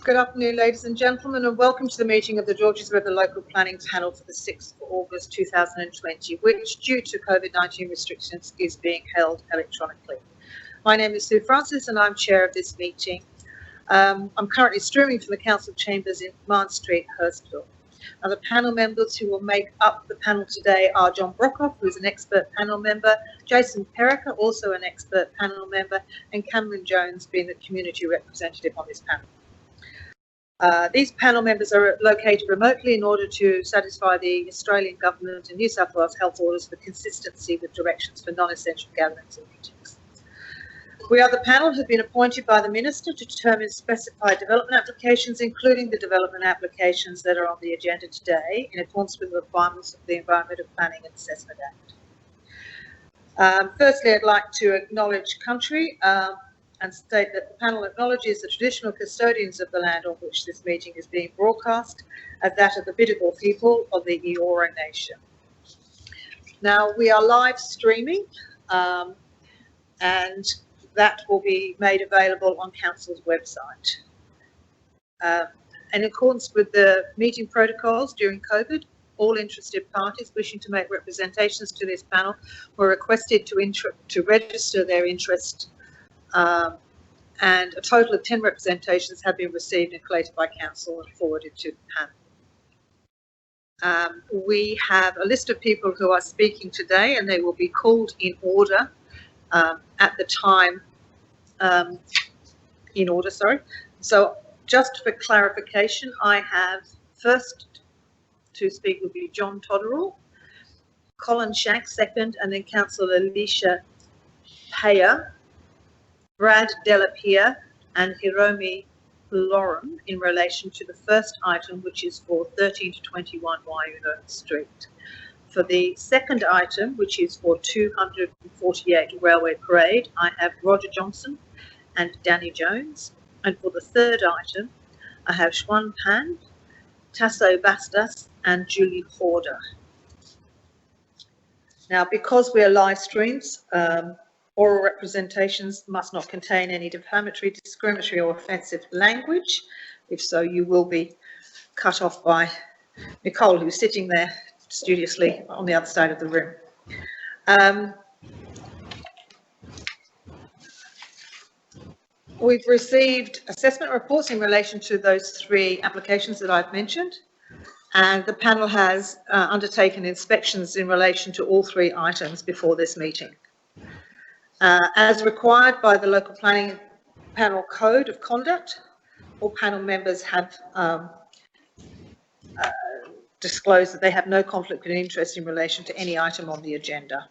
Good afternoon, ladies and gentlemen, and welcome to the meeting of the Georges River Local Planning Panel for the 6th of August 2020, which, due to COVID-19 restrictions, is being held electronically. My name is Sue Francis and I'm chair of this meeting. I'm currently streaming from the Council Chambers in Marne Street, Hurstville. Now, the panel members who will make up the panel today are John Brockhoff, who is an expert panel member, Jason Perica, also an expert panel member, and Cameron Jones, being the community representative on this panel. These panel members are located remotely in order to satisfy the Australian Government and New South Wales health orders for consistency with directions for non-essential gatherings and meetings. We are the panel who have been appointed by the Minister to determine specified development applications, including the development applications that are on the agenda today, in accordance with the requirements of the Environmental Planning and Assessment Act. Firstly, I'd like to acknowledge country and state that the panel acknowledges the traditional custodians of the land on which this meeting is being broadcast as that of the Bidjigal people of the Eora Nation. Now, we are live streaming and that will be made available on Council's website. In accordance with the meeting protocols during COVID, all interested parties wishing to make representations to this panel were requested to register their interest, and a total of 10 representations have been received and collated by Council and forwarded to the panel. We have a list of people who are speaking today, and they will be called in order at the time, So just for clarification, I have first to speak will be John Todorel, Colin Shank second, and then Councillor Alicia Payer, Brad Delapierre and Hiromi Loram in relation to the first item, which is for 13 to 21 Waiuna Street. For the second item, which is for 248 Railway Parade, I have Roger Johnson and Danny Jones. And for the third item, I have Xuan Pan, Tasso Bastas and Julie Horder. Now, because we are live streams, oral representations must not contain any defamatory, discriminatory or offensive language. If so, you will be cut off by Nicole, who's sitting there studiously on the other side of the room. We've received assessment reports in relation to those 3 applications that I've mentioned, and the panel has undertaken inspections in relation to all 3 items before this meeting. As required by the Local Planning Panel Code of Conduct, all panel members have disclosed that they have no conflict of interest in relation to any item on the agenda.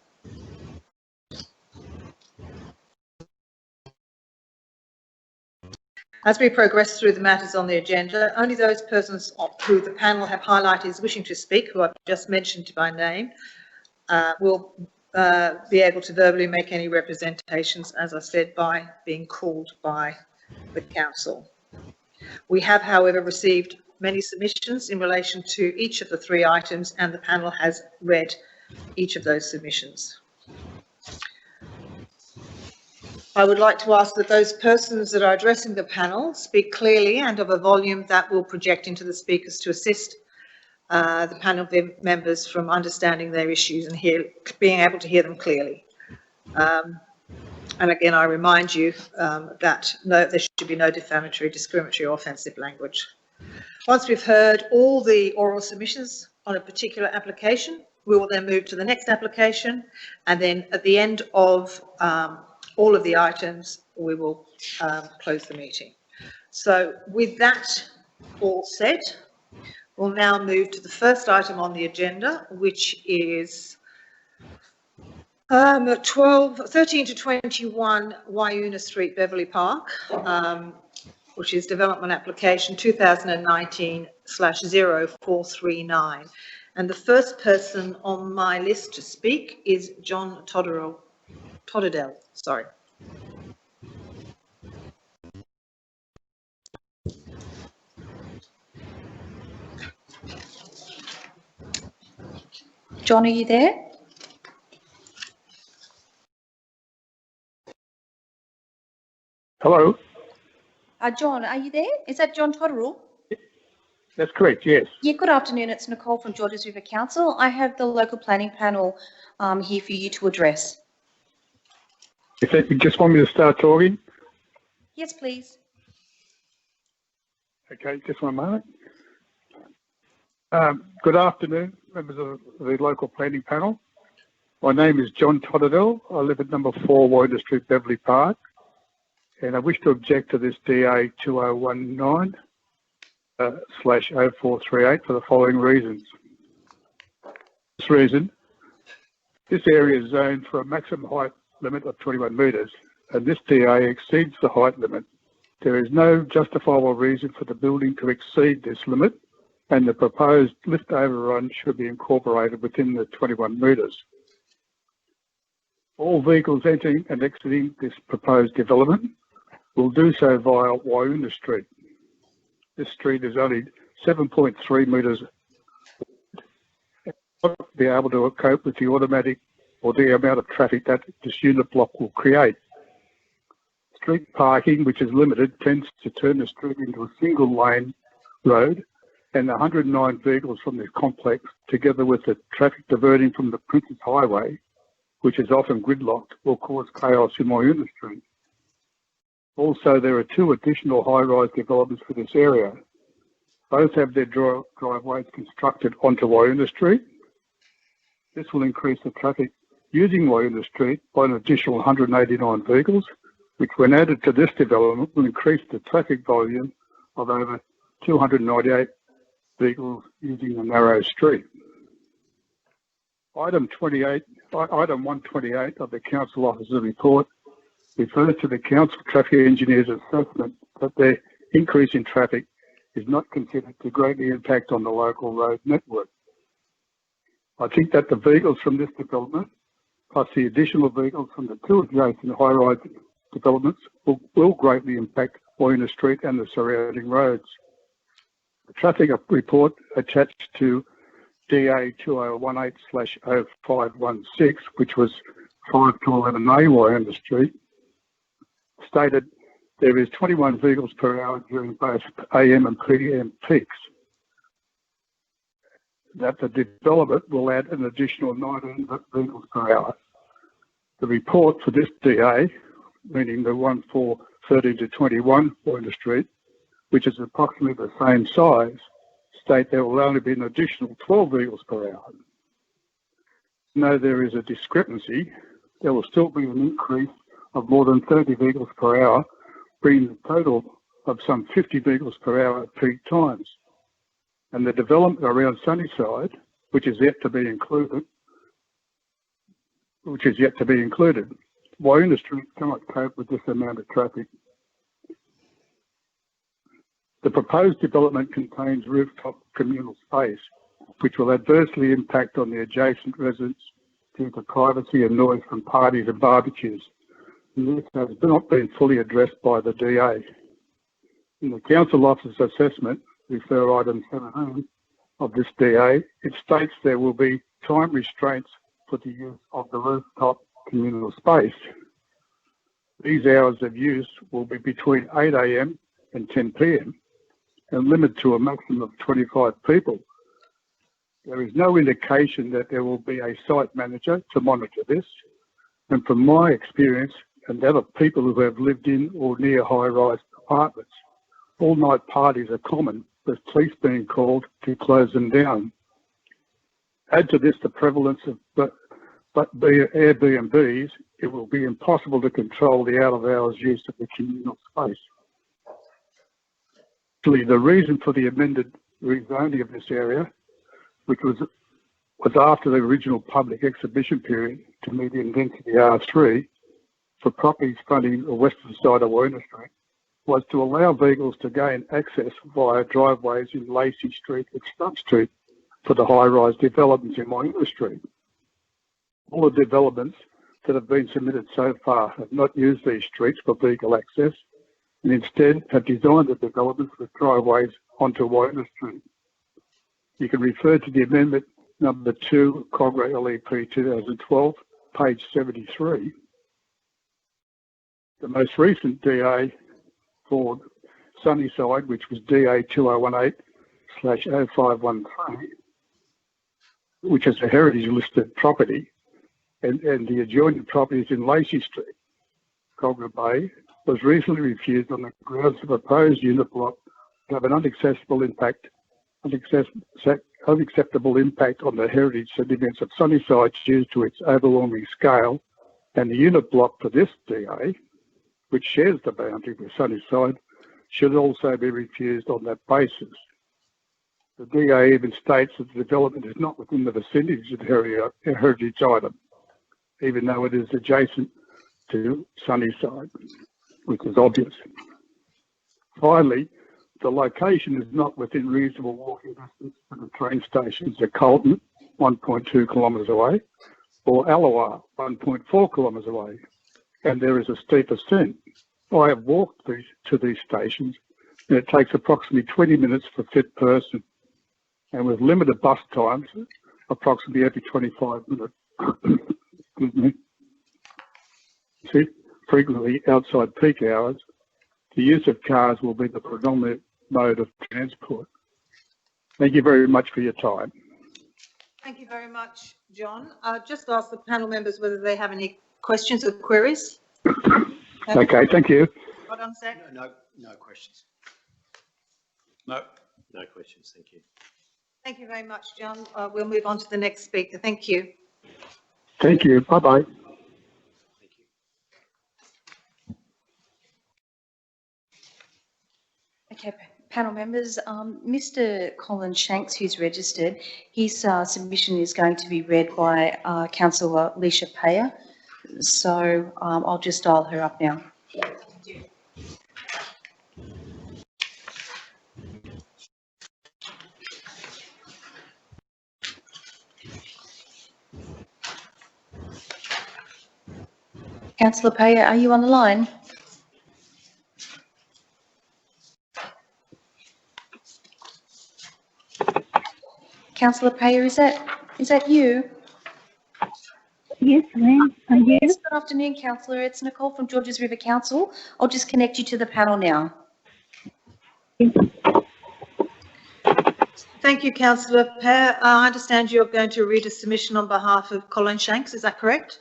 As we progress through the matters on the agenda, only those persons who the panel have highlighted as wishing to speak, who I've just mentioned by name, will be able to verbally make any representations, as I said, by being called by the Council. We have, however, received many submissions in relation to each of the 3 items, and the panel has read each of those submissions. I would like to ask that those persons that are addressing the panel speak clearly and of a volume that will project into the speakers to assist the panel members from understanding their issues and being able to hear them clearly. And again, I remind you that there should be no defamatory, discriminatory or offensive language. Once we've heard all the oral submissions on a particular application, we will then move to the next application, and then at the end of all of the items, we will close the meeting. So with that all said, we'll now move to the first item on the agenda, which is 13 to 21 Waiuna Street, Beverley Park, which is development application 2019/0439. And the first person on my list to speak is John Todorel. Sorry. John, are you there? Hello. John, are you there? Is that John Totterell? That's correct, yes. Yeah, good afternoon. It's Nicole from Georges River Council. I have the local planning panel here for you to address. If you just want me to start talking? Yes, please. Okay, just one moment. Good afternoon, members of the local planning panel. My name is John Totterell. I live at number 4 Wyndah Street, Beverley Park, and I wish to object to this DA 2019/0438 for the following reasons. This reason, this area is zoned for a maximum height limit of 21 metres, and this DA exceeds the height limit. There is no justifiable reason for the building to exceed this limit, and the proposed lift overrun should be incorporated within the 21 metres. All vehicles entering and exiting this proposed development will do so via Wyndah Street. This street is only 7.3 metres and will not be able to cope with the automatic or the amount of traffic that this unit block will create. Street parking, which is limited, tends to turn the street into a single lane road, and 109 vehicles from this complex, together with the traffic diverting from the Princes Highway, which is often gridlocked, will cause chaos in Wyndah Street. Also, there are 2 additional high-rise developments for this area. Both have their driveways constructed onto Wyndah Street. This will increase the traffic using Wyndah Street by an additional 189 vehicles, which when added to this development will increase the traffic volume of over 298 vehicles using the narrow street. Item 128 of the Council Officer's report refers to the Council Traffic Engineer's assessment that the increase in traffic is not considered to greatly impact on the local road network. I think that the vehicles from this development, plus the additional vehicles from the 2 adjacent high-rise developments, will greatly impact Wyndah Street and the surrounding roads. The traffic report attached to DA 2018/0516, which was 5 to 11A Wyndah Street, stated there is 21 vehicles per hour during both AM and PM peaks. That the development will add an additional 19 vehicles per hour. The report for this DA, meaning the one for 13 to 21 Wyndah Street, which is approximately the same size, state there will only be an additional 12 vehicles per hour. No, there is a discrepancy. There will still be an increase of more than 30 vehicles per hour, bringing the total of some 50 vehicles per hour at peak times. And the development around Sunnyside, which is yet to be included, Wyndah Street cannot cope with this amount of traffic. The proposed development contains rooftop communal space, which will adversely impact on the adjacent residents due to privacy and noise from parties and barbecues. And this has not been fully addressed by the DA. In the Council Officer's assessment, refer item 17 of this DA, it states there will be time restraints for the use of the rooftop communal space. These hours of use will be between 8 AM and 10 PM and limited to a maximum of 25 people. There is no indication that there will be a site manager to monitor this. And from my experience and that of people who have lived in or near high-rise apartments, all-night parties are common, with police being called to close them down. Add to this the prevalence of Airbnbs, it will be impossible to control the out-of-hours use of the communal space. Actually, the reason for the amended rezoning of this area, which was after the original public exhibition period to medium density R3 for properties fronting the western side of Wyndah Street, was to allow vehicles to gain access via driveways in Lacey Street and Stubb Street for the high-rise developments in Wyndah Street. All the developments that have been submitted so far have not used these streets for vehicle access and instead have designed the developments with driveways onto Wyndah Street. You can refer to the amendment number 2, Cogra LEP 2012, page 73. The most recent DA for Sunnyside, which was DA 2018/0513, which is a heritage listed property, and the adjoining properties in Lacey Street, Cogra Bay, was recently refused on the grounds the proposed unit block to have an unacceptable impact on the heritage significance of Sunnyside due to its overwhelming scale, and the unit block for this DA, which shares the boundary with Sunnyside, should also be refused on that basis. The DA even states that the development is not within the vicinity of the heritage item, even though it is adjacent to Sunnyside, which is obvious. Finally, the location is not within reasonable walking distance to the train stations at Colton, 1.2 kilometres away, or Allawah, 1.4 kilometres away, and there is a steep ascent. I have walked to these stations, and it takes approximately 20 minutes for a fit person, and with limited bus times, approximately every 25 minutes. Excuse me. See, frequently outside peak hours, the use of cars will be the predominant mode of transport. Thank you very much for your time. Thank you very much, John. Just ask the panel members whether they have any questions or queries. Okay, thank you. Hold on a sec. No questions. No questions. Thank you. Thank you very much, John. We'll move on to the next speaker. Thank you. Thank you. Bye-bye. Thank you. Okay, panel members, Mr. Colin Shanks, who's registered, his submission is going to be read by Councillor Leisha Payer. So I'll just dial her up now. Councillor Payer, are you on the line? Councillor Payer, is that you? Yes, I am. Are you? Yes, good afternoon, Councillor. It's Nicole from Georges River Council. I'll just connect you to the panel now. Thank you, Councillor Payer. I understand you're going to read a submission on behalf of Colin Shanks. Is that correct?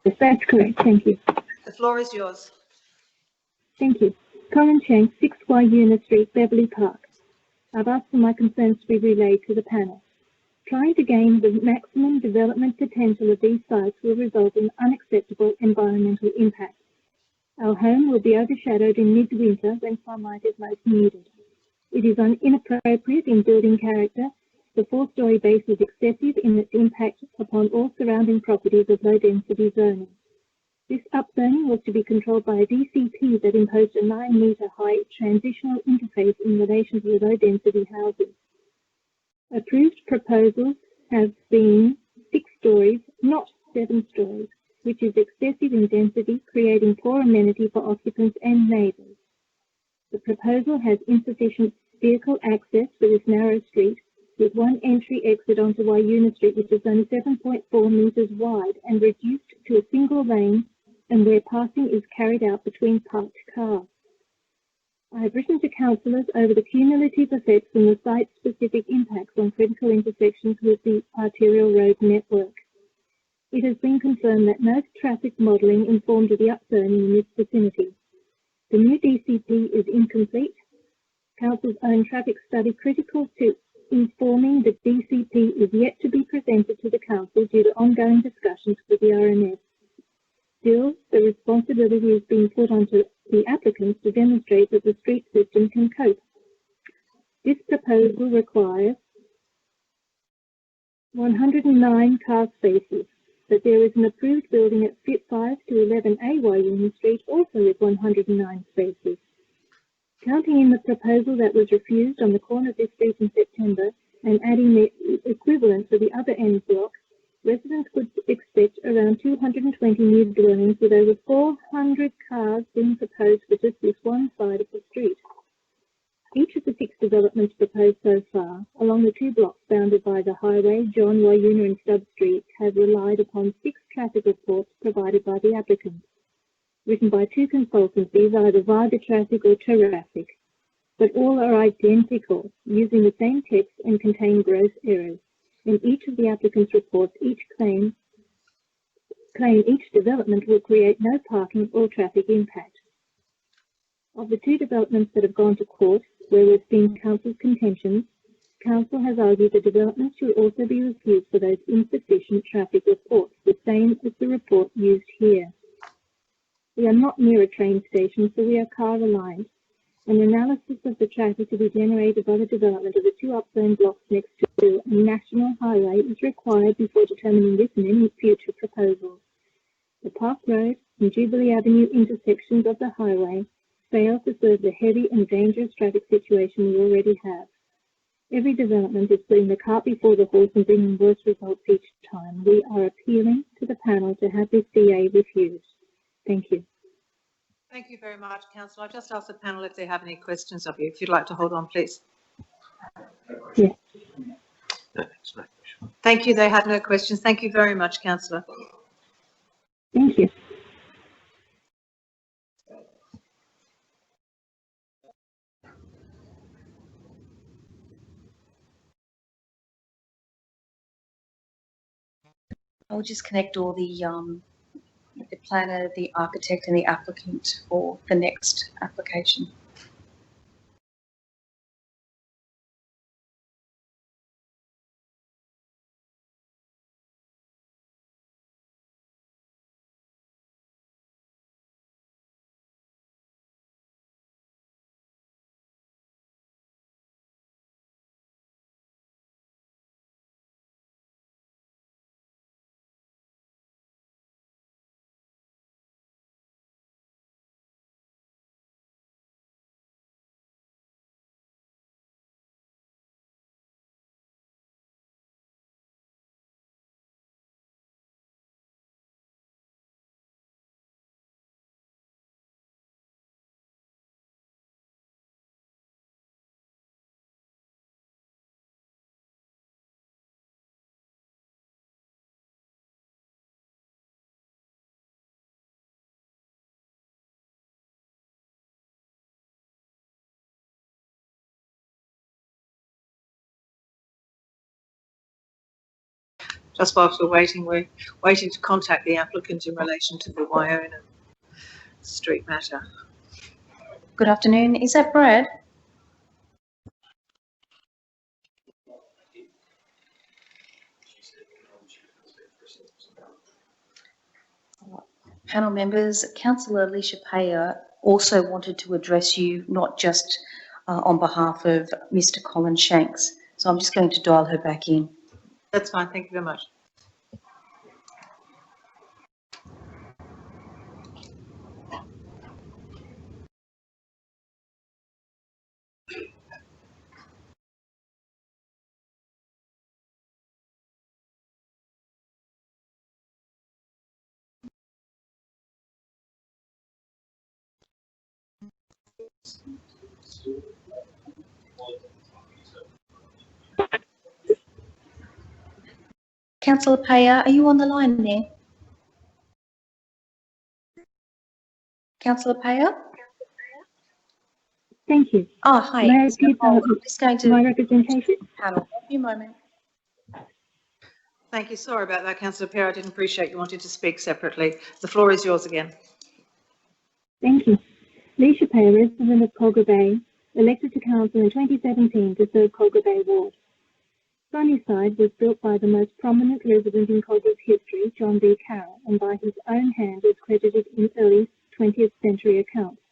Yes, that's correct. Thank you. The floor is yours. Thank you. Colin Shanks, 6Y Una Street, Beverley Park. I've asked for my concerns to be relayed to the panel. Trying to gain the maximum development potential of these sites will result in unacceptable environmental impact. Our home will be overshadowed in midwinter when sunlight is most needed. It is inappropriate in building character. The four-storey base is excessive in its impact upon all surrounding properties of low-density zoning. This upzoning was to be controlled by a DCP that imposed a 9-metre high transitional interface in relation to the low-density houses. Approved proposals have been 6 stories, not 7 stories, which is excessive in density, creating poor amenity for occupants and neighbours. The proposal has insufficient vehicle access for this narrow street, with one entry exit onto Wayuna Street, which is only 7.4 metres wide and reduced to a single lane, and where passing is carried out between parked cars. I have written to councillors over the cumulative effects and the site-specific impacts on critical intersections with the arterial road network. It has been confirmed that no traffic modelling informed of the upzoning in this vicinity. The new DCP is incomplete. Council's own traffic study critical to informing the DCP is yet to be presented to the council due to ongoing discussions with the RMS. Still, the responsibility is being put onto the applicants to demonstrate that the street system can cope. This proposal requires 109 car spaces, but there is an approved building at 5 to 11A Wayuna Street also with 109 spaces. Counting in the proposal that was refused on the corner of this street in September and adding the equivalent for the other end block, residents could expect around 220 new dwellings with over 400 cars being proposed for just this one side of the street. Each of the 6 developments proposed so far, along the 2 blocks bounded by the highway, John, Wayuna and Stubb Street, have relied upon 6 traffic reports provided by the applicant. written by two consultancies, either Vibe Traffic or Terraffic, but all are identical, using the same text and contain gross errors. In each of the applicant's reports, each claim each development will create no parking or traffic impact. Of the two developments that have gone to court, where we've seen Council's contentions, Council has argued the developments should also be refused for those insufficient traffic reports, the same as the report used here. We are not near a train station, so we are car reliant. An analysis of the traffic to be generated by the development of the two upzone blocks next to a national highway is required before determining this and any future proposals. The Park Road and Jubilee Avenue intersections of the highway fail to serve the heavy and dangerous traffic situation we already have. Every development is putting the cart before the horse and bringing worse results each time. We are appealing to the panel to have this DA refused. Thank you. Thank you very much, Councillor. I've just asked the panel if they have any questions of you. If you'd like to hold on, please. Yes. No, thanks, no question. Thank you. They had no questions. Thank you very much, Councillor. Thank you. I'll just connect all the planner, the architect and the applicant for the next application. Just whilst we're waiting to contact the applicant in relation to the Wyona Street matter. Good afternoon. Is that Brad? Panel members, Councillor Alicia Payer also wanted to address you, not just on behalf of Mr. Colin Shanks. So I'm just going to dial her back in. That's fine. Thank you very much. Councillor Payer, are you on the line there? Councillor Payer? Thank you. Oh, hi. May I give I'm just going to my representation? panel. A few moments. Thank you. Sorry about that, Councillor Payer. I didn't appreciate you wanted to speak separately. The floor is yours again. Thank you. Alicia Payer, resident of Colga Bay, elected to council in 2017 to serve Colga Bay ward. Sunnyside was built by the most prominent resident in Colga's history, John B. Carroll, and by his own hand is credited in early 20th century accounts.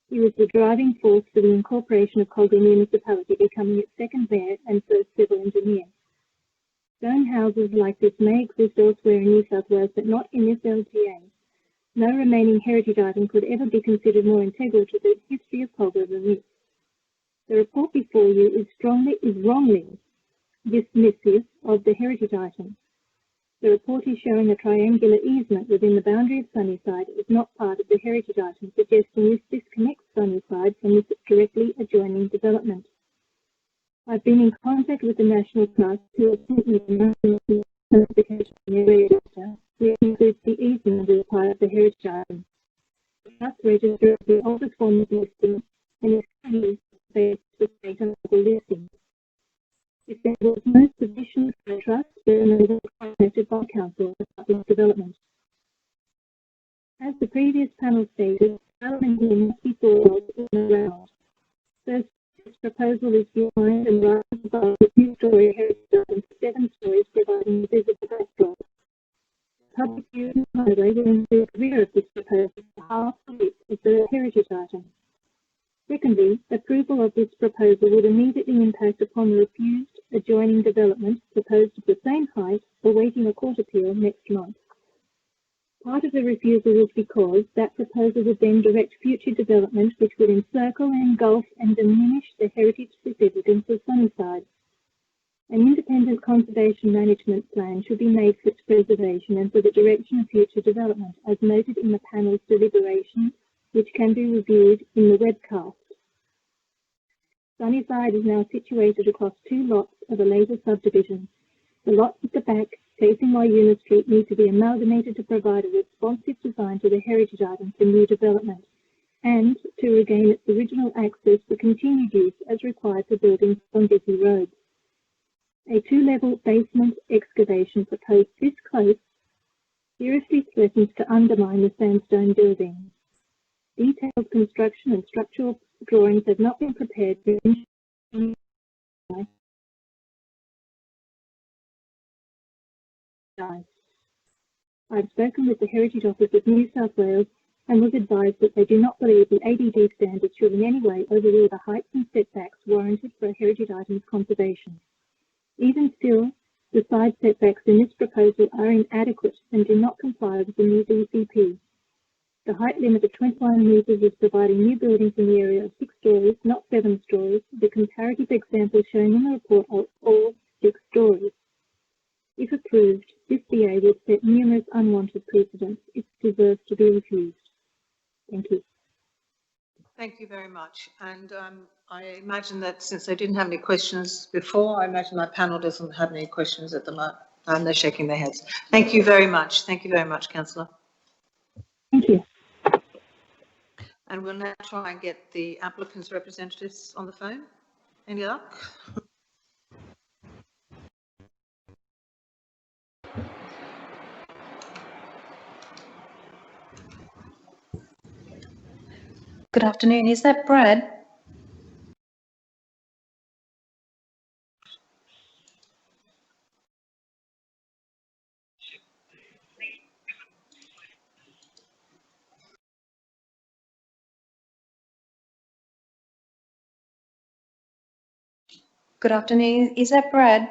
He was the driving force for the incorporation of Colga municipality, becoming its second mayor and first civil engineer. Stone houses like this may exist elsewhere in New South Wales, but not in this LGA. No remaining heritage item could ever be considered more integral to the history of Colga than this. The report before you is wrongly dismissive of the heritage item. The report is showing a triangular easement within the boundary of Sunnyside is not part of the heritage item, suggesting this disconnects Sunnyside from this directly adjoining development. I've been in contact with the National Trust, who have sent me the national classification area data, which includes the easement as part of the heritage item. Trust Register of the oldest form of listing and is currently based with state and local listings. If there was no submission for a trust, there are no votes accepted by council for public development. As the previous panel stated, development here must be thought of in a round. First, this proposal is behind and rises above the two-story heritage building to 7 stories, providing a visible backdrop. Public use of the highway will ensure the rear of this proposal for half the width of the heritage item. Secondly, approval of this proposal would immediately impact upon the refused adjoining development proposed of the same height awaiting a court appeal next month. Part of the refusal was because that proposal would then direct future development which would encircle, engulf and diminish the heritage significance of Sunnyside. An independent conservation management plan should be made for its preservation and for the direction of future development, as noted in the panel's deliberations, which can be reviewed in the webcast. Sunnyside is now situated across 2 lots of a later subdivision. The lots at the back, facing Wayuna Street, need to be amalgamated to provide a responsive design to the heritage item for new development, and to regain its original access for continued use as required for buildings on busy roads. A 2-level basement excavation proposed this close seriously threatens to undermine the sandstone building. Detailed construction and structural drawings have not been prepared for I've spoken with the Heritage Office of New South Wales and was advised that they do not believe the ADD standards should in any way overrule the heights and setbacks warranted for a heritage item's conservation. Even still, the side setbacks in this proposal are inadequate and do not comply with the new DCP. The height limit of 21 metres is providing new buildings in the area of 6 stories, not 7 stories. The comparative examples shown in the report are all 6 stories. If approved, this DA would set numerous unwanted precedents. It deserves to be refused. Thank you. Thank you very much. And I imagine that since they didn't have any questions before, I imagine my panel doesn't have any questions at the moment. And they're shaking their heads. Thank you very much. Thank you very much, Councillor. Thank you. And we'll now try and get the applicant's representatives on the phone. Any luck? Good afternoon. Is that Brad? Good afternoon. Is that Brad?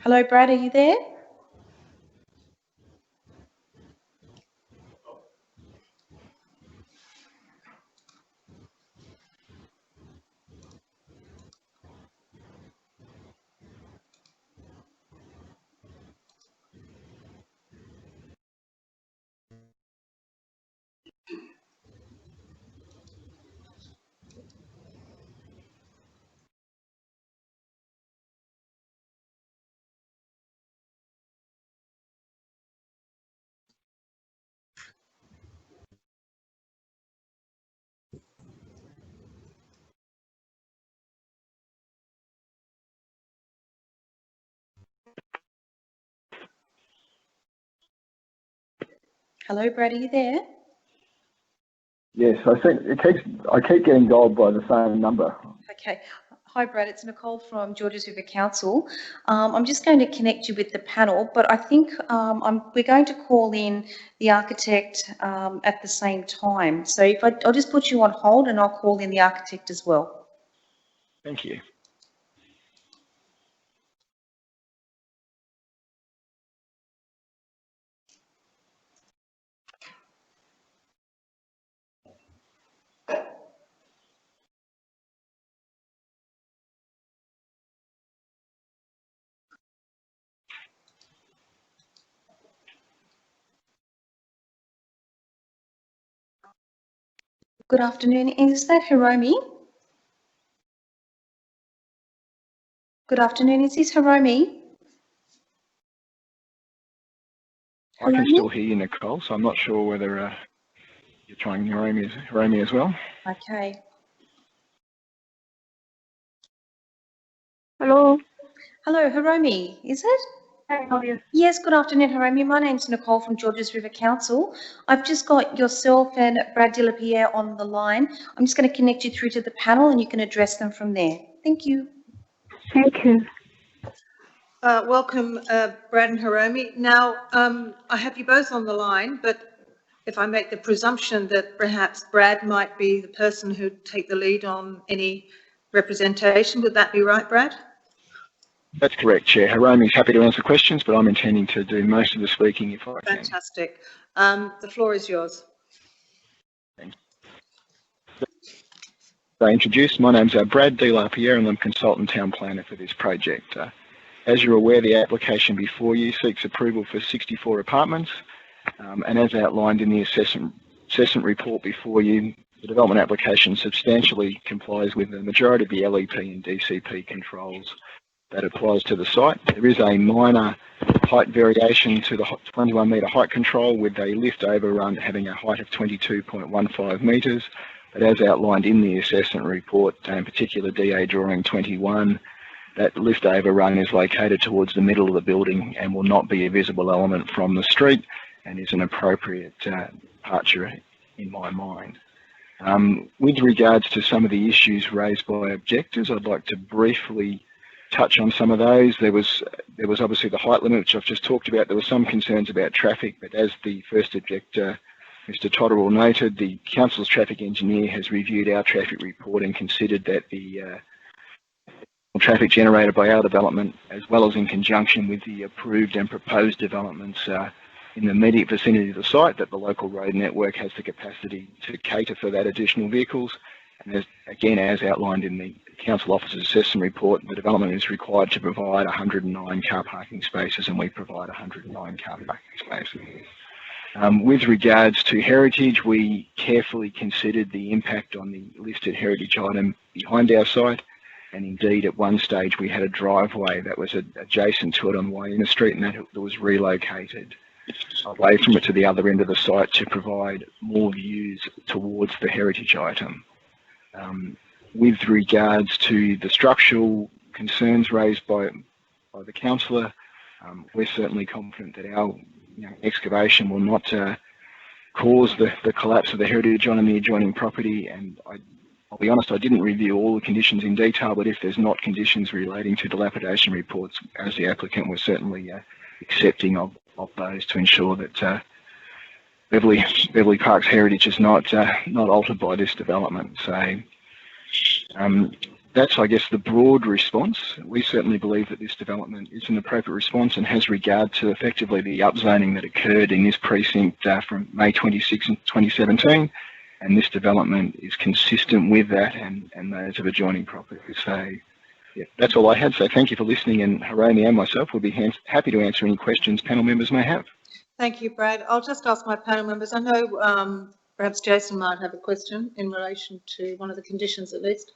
Hello, Brad. Are you there? Hello, Brad. Are you there? Yes, I think I keep getting dialed by the same number. Okay. Hi, Brad. It's Nicole from Georges River Council. I'm just going to connect you with the panel, but I think we're going to call in the architect at the same time. So if I'll just put you on hold and I'll call in the architect as well. Thank you. Good afternoon. Is that Hiromi? Good afternoon. Is this Hiromi? I can still hear you, Nicole, so I'm not sure whether you're trying Hiromi as well. Okay. Hello. Hello, Hiromi, is it? Hi, how are you? Yes, good afternoon, Hiromi. My name's Nicole from Georges River Council. I've just got yourself and Brad de la Pierre on the line. I'm just going to connect you through to the panel and you can address them from there. Thank you. Thank you. Welcome, Brad and Hiromi. Now, I have you both on the line, but if I make the presumption that perhaps Brad might be the person who'd take the lead on any representation, would that be right, Brad? That's correct, Chair. Hiromi's happy to answer questions, but I'm intending to do most of the speaking if I can. Fantastic. The floor is yours. So introduced, my name's Brad de la Pierre and I'm consultant town planner for this project. As you're aware, the application before you seeks approval for 64 apartments, and as outlined in the assessment report before you, the development application substantially complies with the majority of the LEP and DCP controls that applies to the site. There is a minor height variation to the 21 metre height control with a lift overrun having a height of 22.15 metres, but as outlined in the assessment report, in particular DA drawing 21, that lift overrun is located towards the middle of the building and will not be a visible element from the street and is an appropriate departure in my mind. With regards to some of the issues raised by objectors, I'd like to briefly touch on some of those. There was obviously the height limit, which I've just talked about. There were some concerns about traffic, but as the first objector, Mr. Totterell, noted, the council's traffic engineer has reviewed our traffic report and considered that the traffic generated by our development, as well as in conjunction with the approved and proposed developments in the immediate vicinity of the site, that the local road network has the capacity to cater for that additional vehicles. And again, as outlined in the council officer's assessment report, the development is required to provide 109 car parking spaces, and we provide 109 car parking spaces. With regards to heritage, we carefully considered the impact on the listed heritage item behind our site, and indeed at one stage we had a driveway that was adjacent to it on Wayuna Street, and that was relocated away from it to the other end of the site to provide more views towards the heritage item. With regards to the structural concerns raised by the councillor, we're certainly confident that our excavation will not cause the collapse of the heritage on the adjoining property. And I'll be honest, I didn't review all the conditions in detail, but if there's not conditions relating to dilapidation reports, as the applicant, we're certainly accepting of those to ensure that Beverley Park's heritage is not altered by this development. So that's, I guess, the broad response. We certainly believe that this development is an appropriate response and has regard to effectively the upzoning that occurred in this precinct from May 26, 2017, and this development is consistent with that and those of adjoining properties. So yeah, that's all I had. So thank you for listening, and Hiromi and myself will be happy to answer any questions panel members may have. Thank you, Brad. I'll just ask my panel members. I know perhaps Jason might have a question in relation to one of the conditions at least.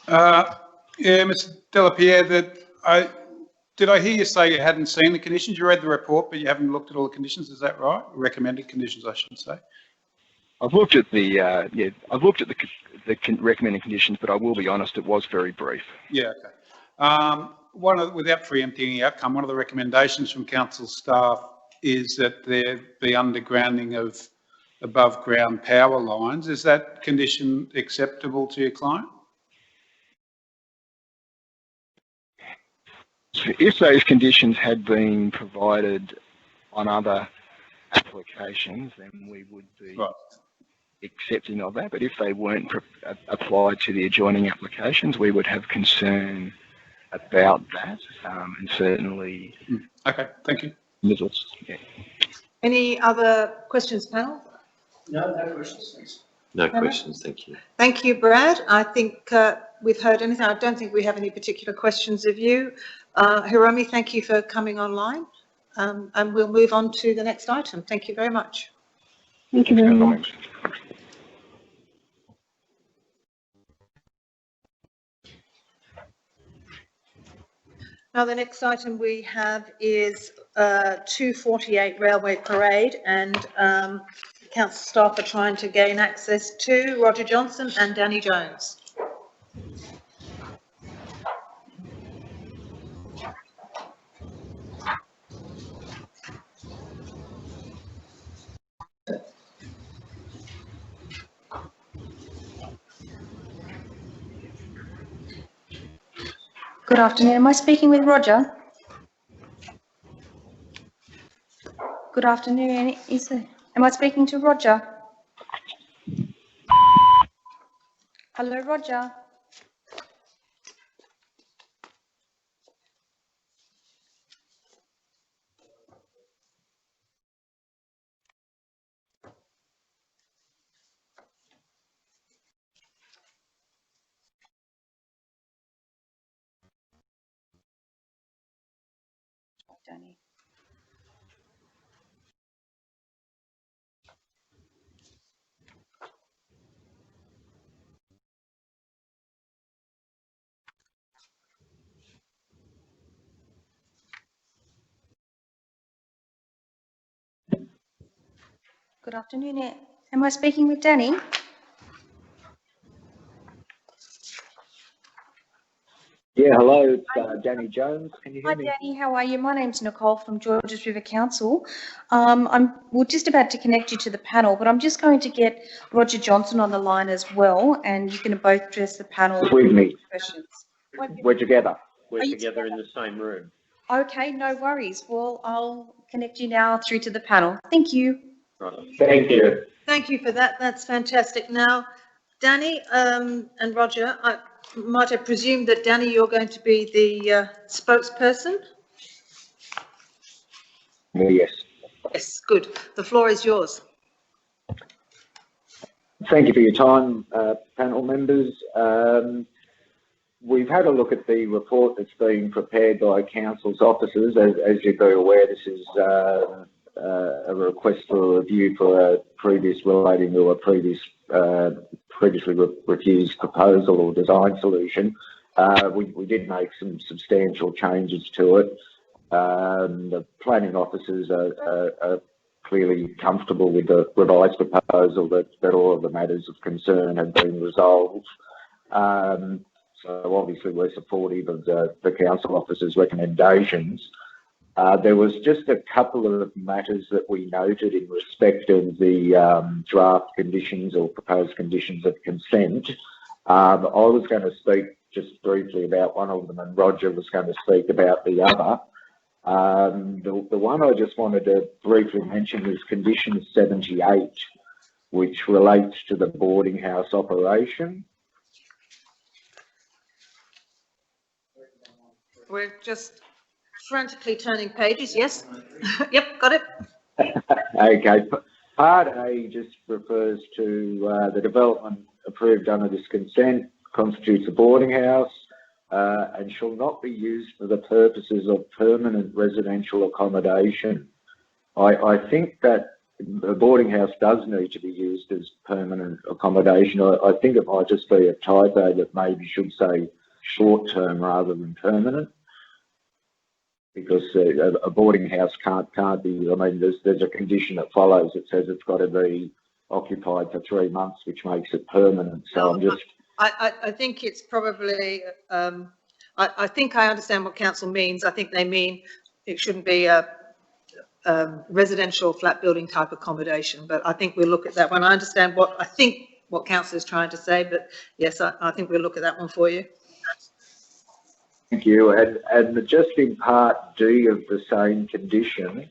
Yeah, Mr. de la Pierre, did I hear you say you hadn't seen the conditions? You read the report, but you haven't looked at all the conditions. Is that right? Recommended conditions, I should say. I've looked at the recommended conditions, but I will be honest, it was very brief. Yeah, okay. Without preempting the outcome, one of the recommendations from council staff is that there be undergrounding of above ground power lines. Is that condition acceptable to your client? So if those conditions had been provided on other applications, then we would be accepting of that. But if they weren't applied to the adjoining applications, we would have concern about that, and certainly. Okay, thank you. Yeah. Any other questions, panel? No questions, thanks. No questions, thank you. Thank you, Brad. I think we've heard anything. I don't think we have any particular questions of you. Hiromi, thank you for coming online, and we'll move on to the next item. Thank you very much. Thank you very much. Now, the next item we have is 248 Railway Parade, and council staff are trying to gain access to Roger Johnson and Danny Jones. Good afternoon. Am I speaking with Roger? Good afternoon. Am I speaking to Roger? Hello, Roger. Danny. Good afternoon. Am I speaking with Danny? Yeah, hello, it's Danny Jones. Can you Hi, hear me? Danny. How are you? My name's Nicole from Georges River Council. We're just about to connect you to the panel, but I'm just going to get Roger Johnson on the line as well, and you can both address the panel With me. questions. We're together. We're Are you together in the same room. Okay, no worries. Well, I'll connect you now through to the panel. Thank you. Right. Thank you. Thank you for that. That's fantastic. Now, Danny and Roger, I might have presumed that, Danny, you're going to be the spokesperson? Yes. Yes, good. The floor is yours. Thank you for your time, panel members. We've had a look at the report that's been prepared by Council's officers. As you're very aware, this is a request for a review for a relating to a previously refused proposal or design solution. We did make some substantial changes to it. The planning officers are clearly comfortable with the revised proposal that all of the matters of concern have been resolved. So obviously we're supportive of the council officers' recommendations. There was just a couple of matters that we noted in respect of the draft conditions or proposed conditions of consent. I was going to speak just briefly about one of them, and Roger was going to speak about the other. The one I just wanted to briefly mention is condition 78, which relates to the boarding house operation. We're just frantically turning pages, yes? Yep, got it. Okay, part A just refers to the development approved under this consent constitutes a boarding house and shall not be used for the purposes of permanent residential accommodation. I think that the boarding house does need to be used as permanent accommodation. I think it might just be a typo that maybe should say short-term rather than permanent, because a boarding house can't be, I mean, there's a condition that follows. It says it's got to be occupied for 3 months, which makes it permanent. So I'm just... I think it's probably, I think I understand what council means. I think they mean it shouldn't be a residential flat building type accommodation, but I think we'll look at that one. I understand what council is trying to say, but yes, I think we'll look at that one for you. Thank you. And just in part D of the same condition,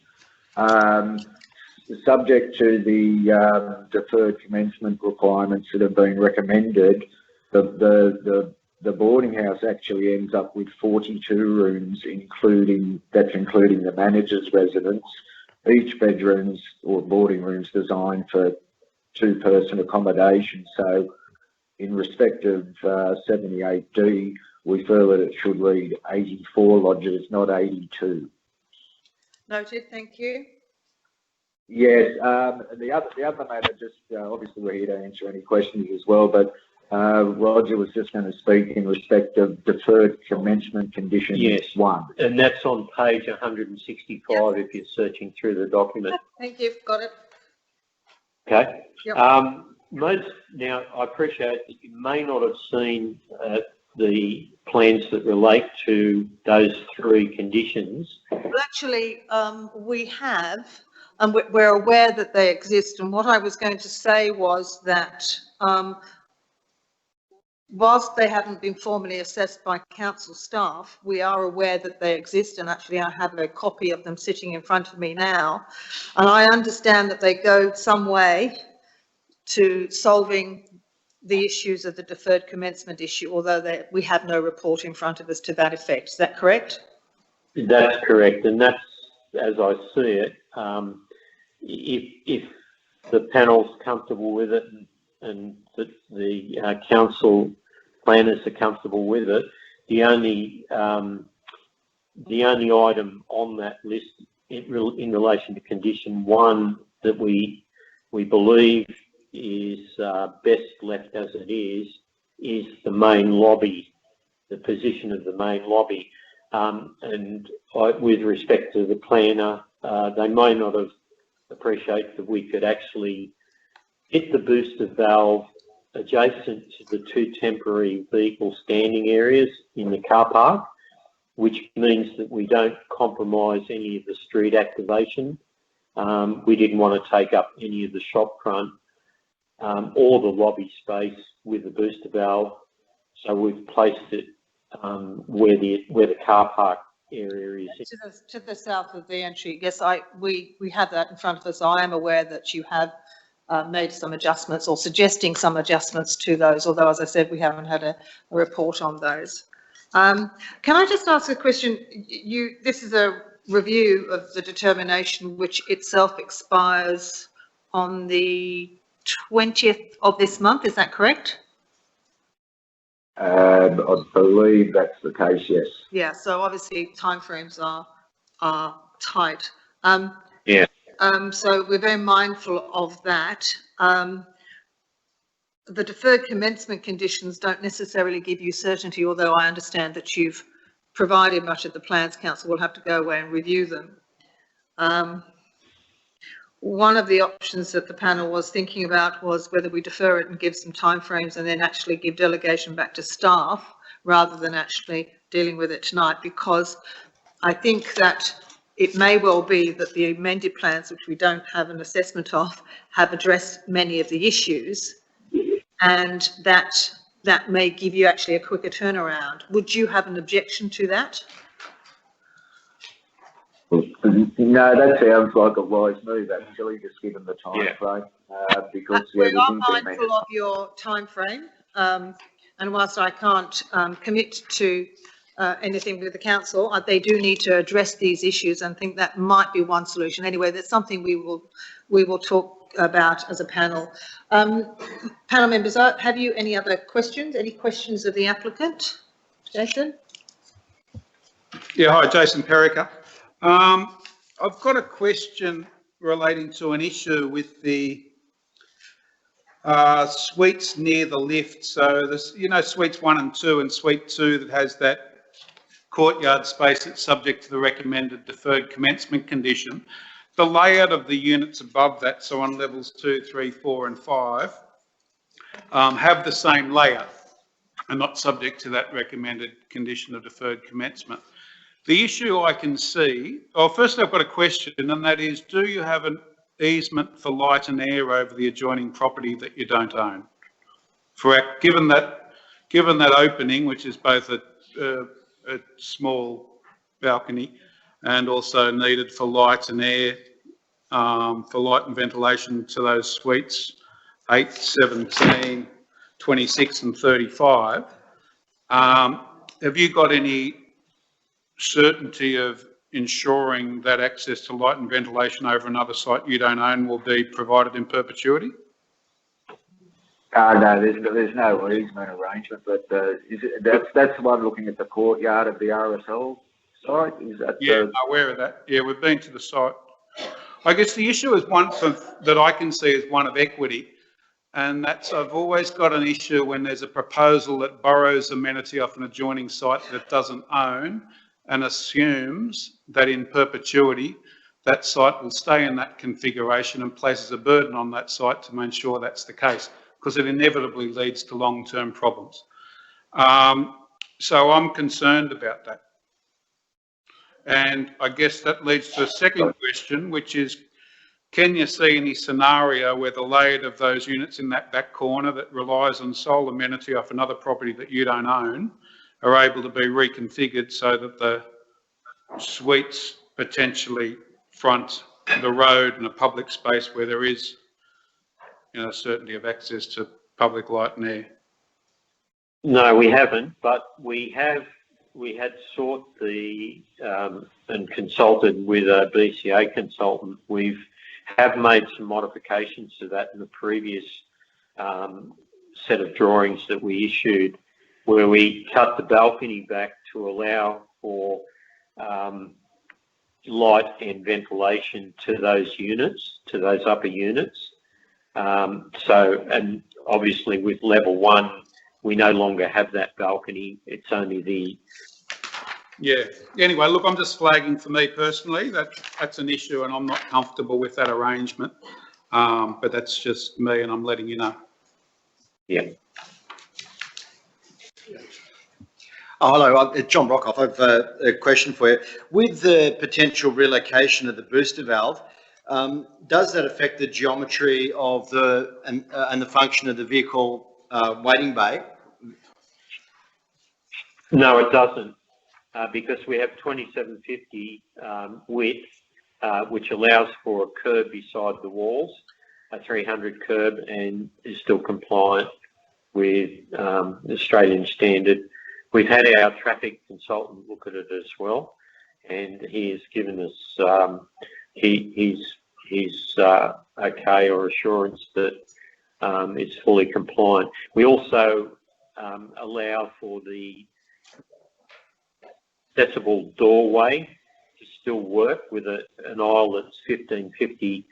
subject to the deferred commencement requirements that have been recommended, the boarding house actually ends up with 42 rooms, including the manager's residence. Each bedrooms or boarding rooms designed for 2-person accommodation. So in respect of 78D, we feel that it should read 84 lodgers, not 82. Noted, thank you. Yes, the other matter, just obviously we're here to answer any questions as well, but Roger was just going to speak in respect of deferred commencement condition Yes. 1. And that's on page 165 if you're searching through the document. Thank you, got it. Okay. Yep. Now, I appreciate that you may not have seen the plans that relate to those 3 conditions. Well, actually, we have, and we're aware that they exist. And what I was going to say was that whilst they haven't been formally assessed by council staff, we are aware that they exist, and actually I have a copy of them sitting in front of me now. And I understand that they go some way to solving the issues of the deferred commencement issue, although we have no report in front of us to that effect. Is that correct? That's correct, and that's, as I see it, if the panel's comfortable with it and the council planners are comfortable with it, the only item on that list in relation to condition 1 that we believe is best left as it is the main lobby, the position of the main lobby. With respect to the planner, they may not have appreciated that we could actually fit the booster valve adjacent to the 2 temporary vehicle standing areas in the car park, which means that we don't compromise any of the street activation. We didn't want to take up any of the shop front or the lobby space with the booster valve, so we've placed it where the car park area is. To the south of the entry. Yes, we have that in front of us. I am aware that you have made some adjustments or suggesting some adjustments to those, although, as I said, we haven't had a report on those. Can I just ask a question? This is a review of the determination, which itself expires on the 20th of this month. Is that correct? I believe that's the case, yes. Yeah, so obviously timeframes are tight. Yeah. So we're very mindful of that. The deferred commencement conditions don't necessarily give you certainty, although I understand that you've provided much of the plans. Council will have to go away and review them. One of the options that the panel was thinking about was whether we defer it and give some timeframes and then actually give delegation back to staff rather than actually dealing with it tonight, because I think that it may well be that the amended plans, which we don't have an assessment of, have addressed many of the issues, and that may give you actually a quicker turnaround. Would you have an objection to that? No, that sounds like a wise move, actually, just given the time frame. Because we are mindful of your time frame, and whilst I can't commit to anything with the council, they do need to address these issues, and think that might be one solution. Anyway, that's something we will talk about as a panel. Panel members, have you any other questions? Any questions of the applicant? Jason? Yeah, hi, Jason Perica. I've got a question relating to an issue with the suites near the lift. So there's, suites 1 and 2, and suite 2 that has that courtyard space that's subject to the recommended deferred commencement condition. The layout of the units above that, so on levels 2, 3, 4 and 5, have the same layout and not subject to that recommended condition of deferred commencement. The issue I can see, first I've got a question, and that is, do you have an easement for light and air over the adjoining property that you don't own? Given that opening, which is both a small balcony and also needed for light and air, for light and ventilation to those suites 8, 17, 26 and 35, have you got any certainty of ensuring that access to light and ventilation over another site you don't own will be provided in perpetuity? No, there's no easement arrangement, but that's the one looking at the courtyard of the RSL site. Is that? Yeah, I'm aware of that. Yeah, we've been to the site. I guess the issue is that I can see is one of equity. And that's, I've always got an issue when there's a proposal that borrows amenity off an adjoining site that it doesn't own and assumes that in perpetuity that site will stay in that configuration and places a burden on that site to make sure that's the case, because it inevitably leads to long-term problems. So I'm concerned about that. And I guess that leads to a second question, which is, can you see any scenario where the layout of those units in that back corner that relies on sole amenity off another property that you don't own are able to be reconfigured so that the suites potentially front the road and a public space where there is, you know, certainty of access to public light and air? No, we haven't, but we had sought and consulted with a BCA consultant. We have made some modifications to that in the previous set of drawings that we issued, where we cut the balcony back to allow for light and ventilation to those units, to those upper units. And obviously with level 1, we no longer have that balcony. It's only the... Yeah. Anyway, look, I'm just flagging for me personally that that's an issue and I'm not comfortable with that arrangement. But that's just me and I'm letting you know. Yeah. Oh, hello, John Brockhoff. I've a question for you. With the potential relocation of the booster valve, does that affect the geometry of the and the function of the vehicle waiting bay? No, it doesn't, because we have 2750 width, which allows for a curb beside the walls, a 300 curb, and is still compliant with Australian standard. We've had our traffic consultant look at it as well, and he has given us his okay or assurance that it's fully compliant. We also allow for the accessible doorway to still work with an aisle that's 1550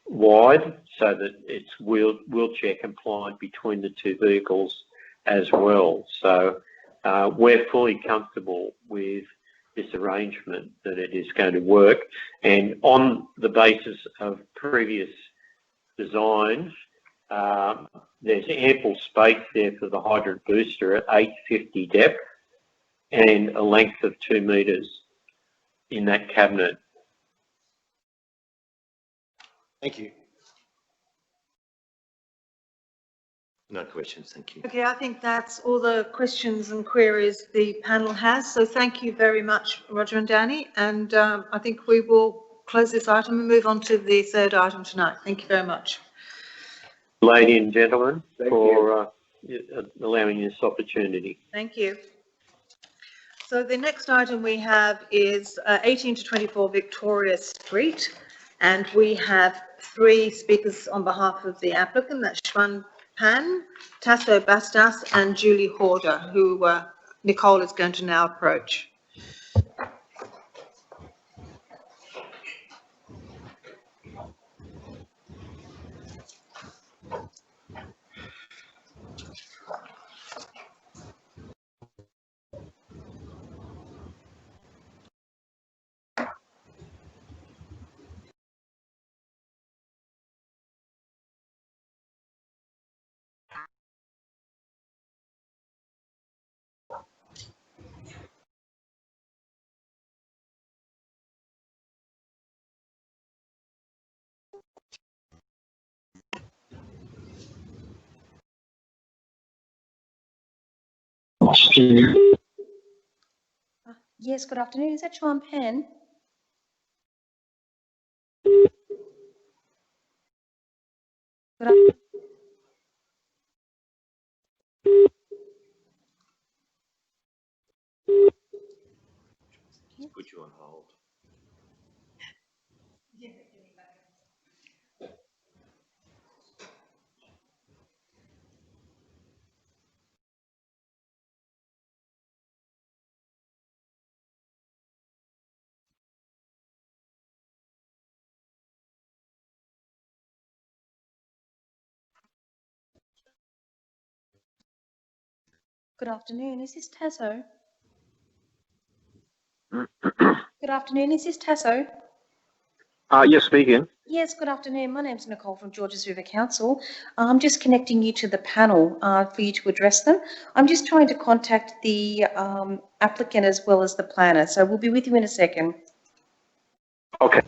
wide, so that it's wheelchair compliant between the two vehicles as well. So we're fully comfortable with this arrangement, that it is going to work. And on the basis of previous designs, there's ample space there for the hydrant booster at 850 depth and a length of 2 metres in that cabinet. Thank you. No questions, thank you. Okay, I think that's all the questions and queries the panel has. So thank you very much, Roger and Danny. And I think we will close this item and move on to the third item tonight. Thank you very much. Ladies and gentlemen, for allowing this opportunity. Thank you. So the next item we have is 18 to 24 Victoria Street. And we have 3 speakers on behalf of the applicant. That's Shwan Pan, Tasso Bastas and Julie Horder, who Nicole is going to now approach. Yes, good afternoon. Is that Chuan Pan? Good afternoon. Put you on hold. Good afternoon. Is this Tasso? Good afternoon. Is this Tasso? Yes, speaking. Yes, good afternoon. My name's Nicole from Georges River Council. I'm just connecting you to the panel for you to address them. I'm just trying to contact the applicant as well as the planner, so we'll be with you in a second. Okay.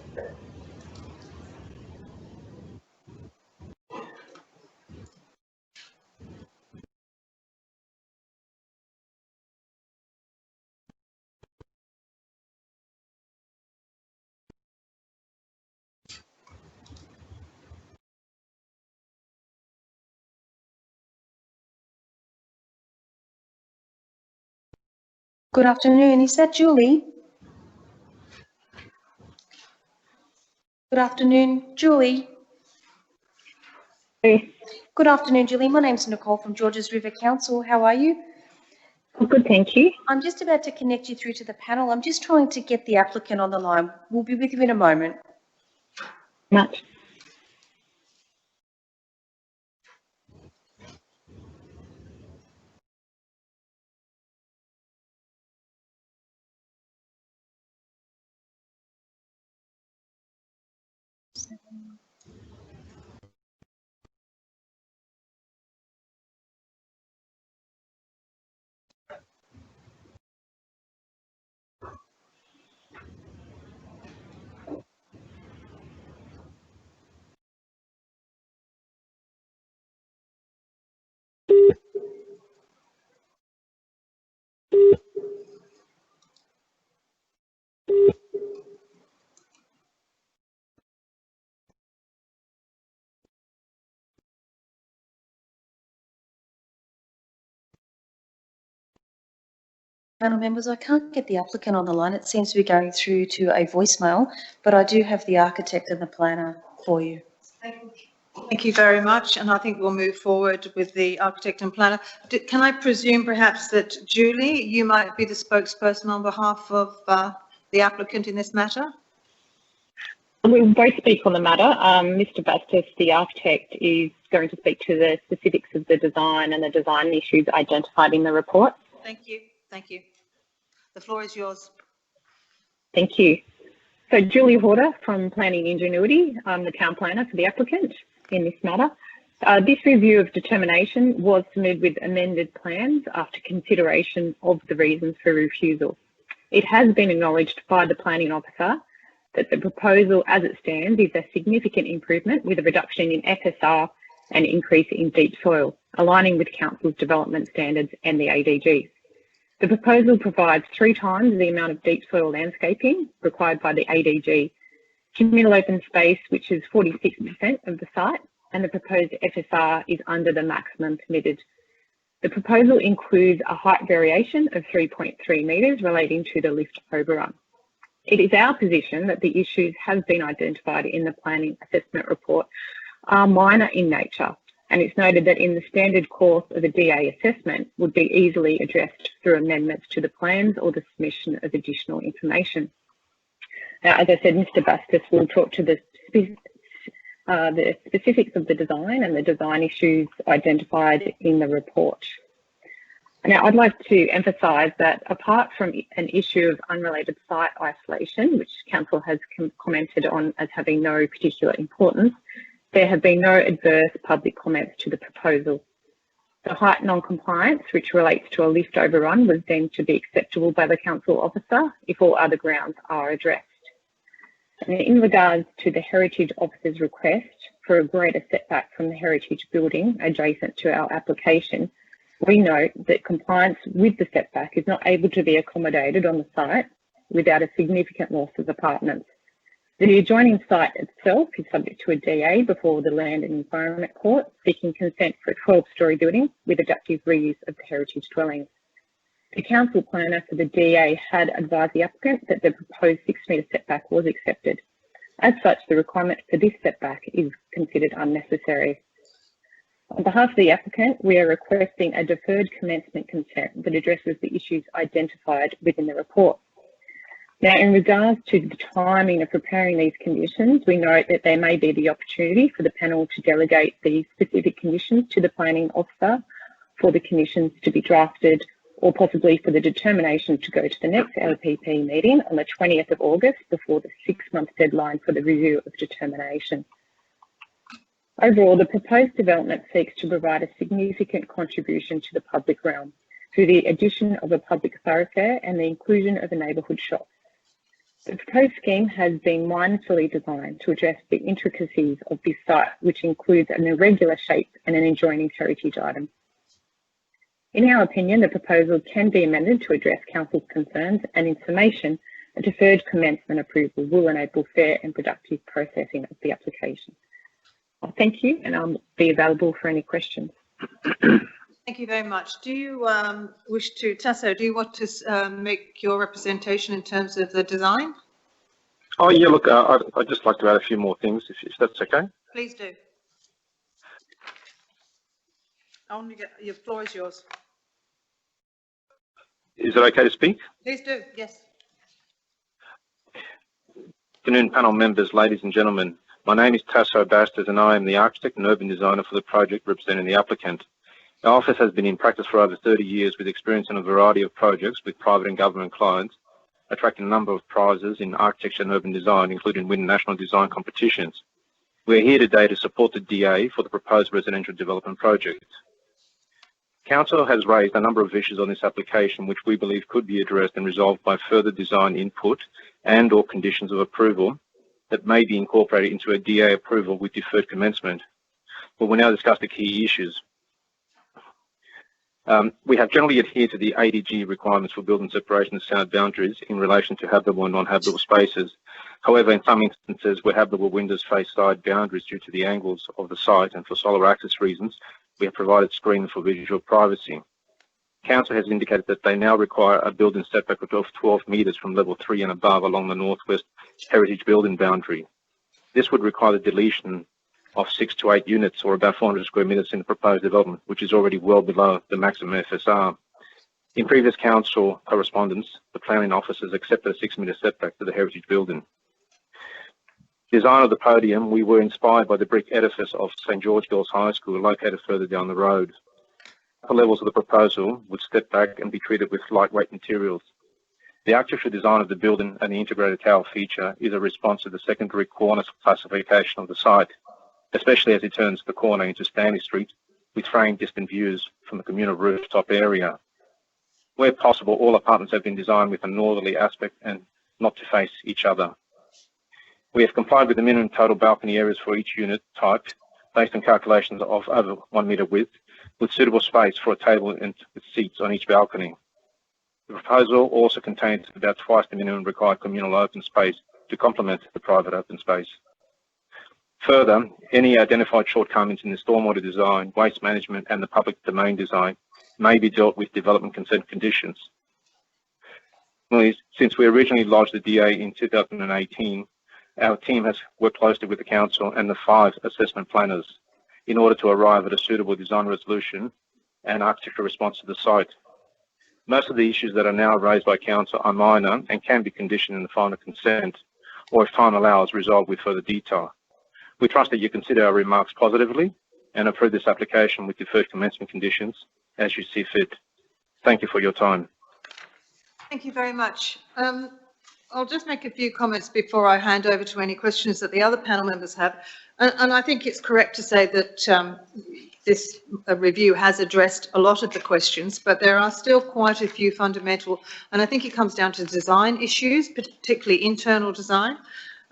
Good afternoon. Is that Julie? Good afternoon, Julie. Hey. Good afternoon, Julie. My name's Nicole from Georges River Council. How are you? Good, thank you. I'm just about to connect you through to the panel. I'm just trying to get the applicant on the line. We'll be with you in a moment. Much. Panel members, I can't get the applicant on the line. It seems to be going through to a voicemail, but I do have the architect and the planner for you. Thank you very much, and I think we'll move forward with the architect and planner. Can I presume perhaps that Julie, you might be the spokesperson on behalf of the applicant in this matter? We'll both speak on the matter. Mr. Bastos, the architect, is going to speak to the specifics of the design and the design issues identified in the report. Thank you. Thank you. The floor is yours. Thank you. So Julie Horder from Planning Ingenuity, I'm the town planner for the applicant in this matter. This review of determination was submitted with amended plans after consideration of the reasons for refusal. It has been acknowledged by the planning officer that the proposal as it stands is a significant improvement with a reduction in FSR and increase in deep soil, aligning with council's development standards and the ADGs. The proposal provides 3 times the amount of deep soil landscaping required by the ADG, communal open space, which is 46% of the site, and the proposed FSR is under the maximum permitted. The proposal includes a height variation of 3.3 metres relating to the lift overrun. It is our position that the issues have been identified in the planning assessment report are minor in nature, and it's noted that in the standard course of a DA assessment would be easily addressed through amendments to the plans or the submission of additional information. Now, as I said, Mr. Bastos will talk to the specifics of the design and the design issues identified in the report. Now, I'd like to emphasise that apart from an issue of unrelated site isolation, which Council has commented on as having no particular importance, there have been no adverse public comments to the proposal. The height non-compliance, which relates to a lift overrun, was deemed to be acceptable by the council officer if all other grounds are addressed. And in regards to the Heritage Officer's request for a greater setback from the heritage building adjacent to our application, we note that compliance with the setback is not able to be accommodated on the site without a significant loss of apartments. The adjoining site itself is subject to a DA before the Land and Environment Court, seeking consent for a 12-storey building with adaptive reuse of the heritage dwellings. The council planner for the DA had advised the applicant that the proposed 6-metre setback was accepted. As such, the requirement for this setback is considered unnecessary. On behalf of the applicant, we are requesting a deferred commencement consent that addresses the issues identified within the report. Now, in regards to the timing of preparing these conditions, we note that there may be the opportunity for the panel to delegate the specific conditions to the planning officer for the conditions to be drafted or possibly for the determination to go to the next LPP meeting on the 20th of August before the 6-month deadline for the review of determination. Overall, the proposed development seeks to provide a significant contribution to the public realm through the addition of a public thoroughfare and the inclusion of a neighbourhood shop. The proposed scheme has been mindfully designed to address the intricacies of this site, which includes an irregular shape and an adjoining heritage item. In our opinion, the proposal can be amended to address Council's concerns, and in summation, a deferred commencement approval will enable fair and productive processing of the application. Thank you, and I'll be available for any questions. Thank you very much. Do you wish to, Tasso, do you want to make your representation in terms of the design? Oh, yeah, look, I'd just like to add a few more things, if that's okay. Please do. Your floor is yours. Is it okay to speak? Please do, yes. Good afternoon, panel members, ladies and gentlemen. My name is Tasso Bastos and I am the architect and urban designer for the project representing the applicant. Our office has been in practice for over 30 years with experience in a variety of projects with private and government clients, attracting a number of prizes in architecture and urban design, including winning national design competitions. We're here today to support the DA for the proposed residential development project. Council has raised a number of issues on this application which we believe could be addressed and resolved by further design input and or conditions of approval that may be incorporated into a DA approval with deferred commencement. But we'll now discuss the key issues. We have generally adhered to the ADG requirements for building separation of sound boundaries in relation to habitable and non-habitable spaces. However, in some instances where habitable windows face side boundaries due to the angles of the site and for solar access reasons, we have provided screening for visual privacy. Council has indicated that they now require a building setback of 12 metres from level 3 and above along the northwest heritage building boundary. This would require the deletion of 6 to 8 units or about 400 square metres in the proposed development, which is already well below the maximum FSR. In previous council correspondence, the planning officers accepted a 6 metre setback to the heritage building. Design of the podium, we were inspired by the brick edifice of St George Girls High School located further down the road. Upper levels of the proposal would step back and be treated with lightweight materials. The architectural design of the building and the integrated tower feature is a response to the secondary corner classification of the site, especially as it turns the corner into Stanley Street with framed distant views from the communal rooftop area. Where possible, all apartments have been designed with a northerly aspect and not to face each other. We have complied with the minimum total balcony areas for each unit type based on calculations of over 1 metre width with suitable space for a table and with seats on each balcony. The proposal also contains about twice the minimum required communal open space to complement the private open space. Further, any identified shortcomings in the stormwater design, waste management and the public domain design may be dealt with development consent conditions. Since we originally lodged the DA in 2018, our team has worked closely with the council and the 5 assessment planners in order to arrive at a suitable design resolution and architectural response to the site. Most of the issues that are now raised by council are minor and can be conditioned in the final consent, or if time allows, resolved with further detail. We trust that you consider our remarks positively and approve this application with deferred commencement conditions as you see fit. Thank you for your time. Thank you very much. I'll just make a few comments before I hand over to any questions that the other panel members have. And I think it's correct to say that this review has addressed a lot of the questions, but there are still quite a few fundamental, and I think it comes down to design issues, particularly internal design.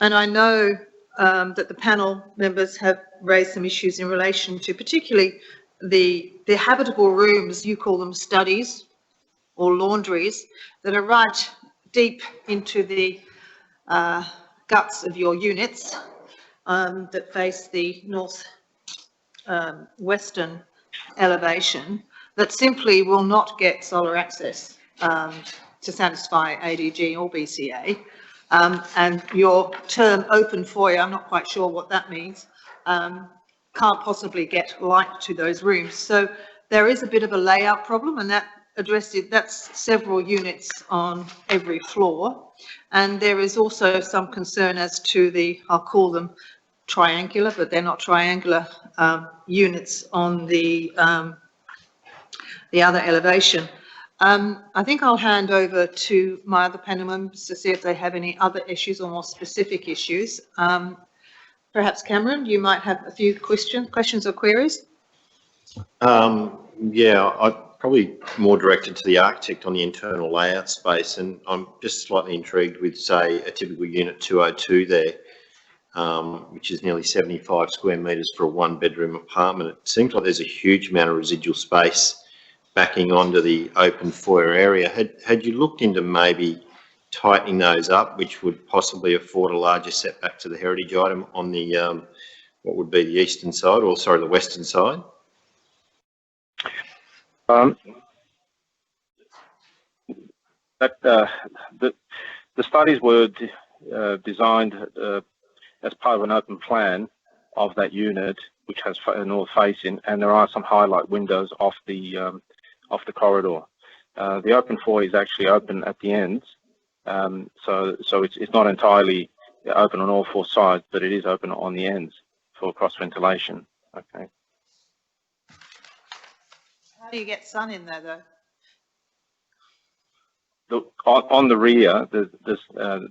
And I know that the panel members have raised some issues in relation to particularly the habitable rooms, you call them studies or laundries, that are right deep into the guts of your units that face the north western elevation, that simply will not get solar access to satisfy ADG or BCA. And your term open foyer, I'm not quite sure what that means, can't possibly get light to those rooms. So there is a bit of a layout problem, and that that's several units on every floor. And there is also some concern as to the, I'll call them triangular, but they're not triangular, units on the the other elevation. I think I'll hand over to my other panel members to see if they have any other issues or more specific issues. Perhaps Cameron, you might have a few questions or queries? Yeah, I'm probably more directed to the architect on the internal layout space, and I'm just slightly intrigued with, say, a typical unit 202 there, which is nearly 75 square metres for a one-bedroom apartment. It seems like there's a huge amount of residual space backing onto the open foyer area. Had you looked into maybe tightening those up, which would possibly afford a larger setback to the heritage item on the what would be the eastern side, or sorry, the western side? The studies were designed as part of an open plan of that unit, which has a north facing, and there are some highlight windows off the corridor. The open foyer is actually open at the ends, so it's not entirely open on all four sides, but it is open on the ends for cross ventilation. Okay. How do you get sun in there, though? On the rear, there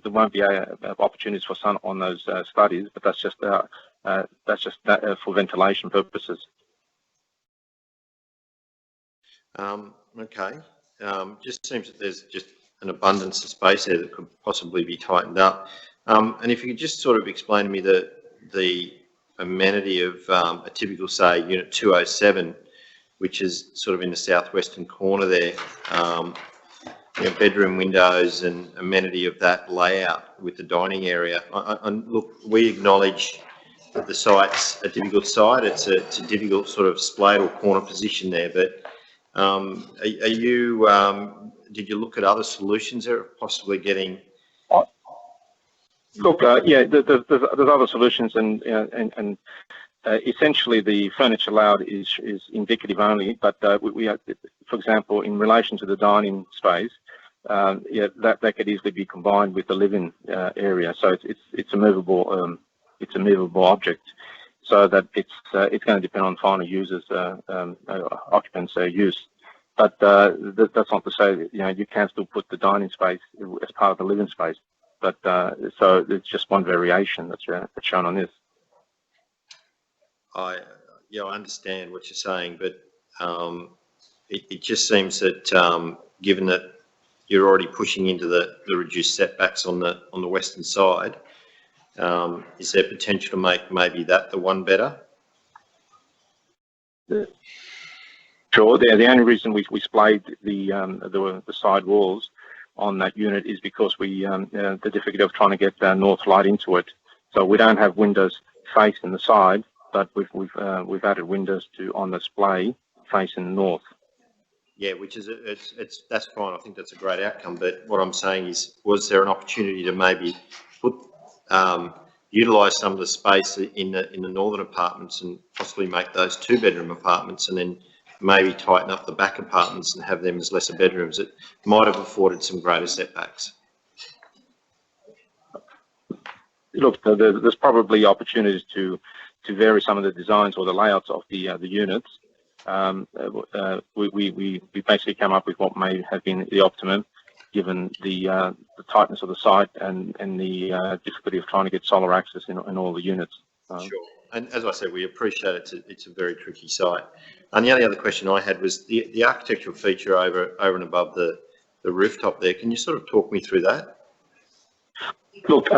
won't be opportunities for sun on those studies, but that's just for ventilation purposes. Okay. Just seems that there's just an abundance of space there that could possibly be tightened up. And if you could just sort of explain to me the amenity of a typical, say, unit 207, which is sort of in the southwestern corner there, bedroom windows and amenity of that layout with the dining area. Look, we acknowledge that the site's a difficult site. It's a difficult sort of splayed or corner position there, but did you look at other solutions there, possibly getting? Look, yeah, there's other solutions, and essentially the furniture allowed is indicative only. But we have, for example, in relation to the dining space, yeah, that could easily be combined with the living area. So it's a movable object. So that it's going to depend on final users, occupants' use. But that's not to say that, you can still put the dining space as part of the living space. But so it's just one variation that's shown on this. I understand what you're saying, but it just seems that given that you're already pushing into the reduced setbacks on the western side, is there potential to make maybe that the one better? Sure. The only reason we splayed the side walls on that unit is because the difficulty of trying to get north light into it. So we don't have windows facing the side, but we've added windows on the splay facing north. Yeah, which is that's fine. I think that's a great outcome. But what I'm saying is, was there an opportunity to maybe utilise some of the space in the northern apartments and possibly make those 2-bedroom apartments, and then maybe tighten up the back apartments and have them as lesser bedrooms? It might have afforded some greater setbacks. Look, there's probably opportunities to vary some of the designs or the layouts of the units. We basically came up with what may have been the optimum, given the tightness of the site and the difficulty of trying to get solar access in all the units. Sure. And as I said, we appreciate it's a very tricky site. And the only other question I had was the architectural feature over and above the rooftop there. Can you sort of talk me through that? Look,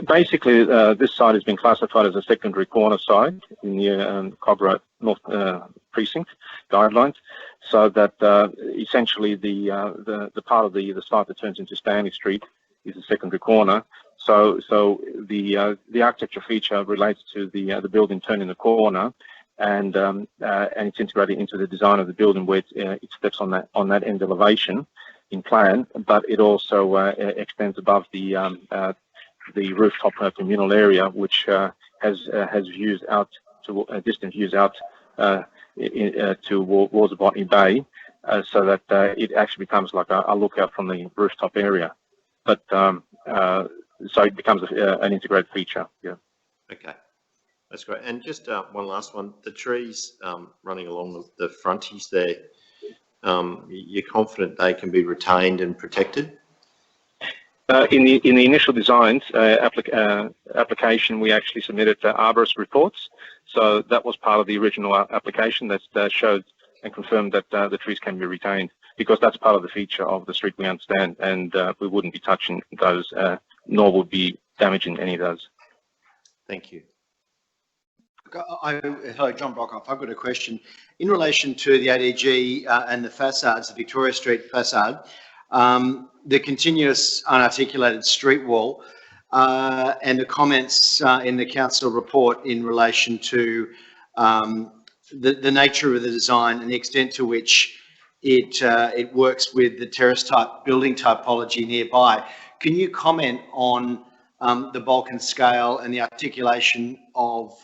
basically, this site has been classified as a secondary corner site in the Cobra North Precinct guidelines, so that essentially the part of the site that turns into Stanley Street is a secondary corner. So the architecture feature relates to the building turning the corner, and it's integrated into the design of the building, where it steps on that end elevation in plan, but it also extends above the rooftop communal area, which has views out to distant views out towards Botany Bay, so that it actually becomes like a lookout from the rooftop area. But so it becomes an integrated feature. Yeah. Okay, that's great. And just one last one: the trees running along the frontage there. you're confident they can be retained and protected? In the initial designs application, we actually submitted arborist reports. So that was part of the original application that showed and confirmed that the trees can be retained, because that's part of the feature of the street, we understand, and we wouldn't be touching those, nor would be damaging any of those. Thank you. Hello, John Brockhoff. I've got a question. In relation to the ADG and the facades, the Victoria Street facade, the continuous unarticulated street wall and the comments in the council report in relation to the nature of the design and the extent to which it works with the terrace type building typology nearby. Can you comment on the bulk and scale and the articulation of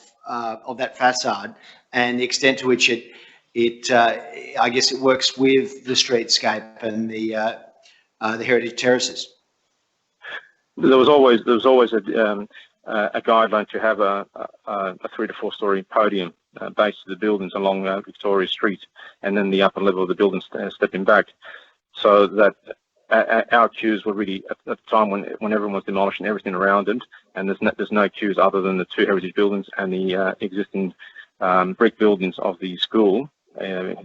that facade and the extent to which I guess it works with the streetscape and the heritage terraces? There was always a guideline to have a 3 to 4 story podium base to the buildings along Victoria Street, and then the upper level of the building stepping back, so that our queues were really at the time when everyone was demolishing everything around it, and there's no queues other than the 2 heritage buildings and the existing brick buildings of the school,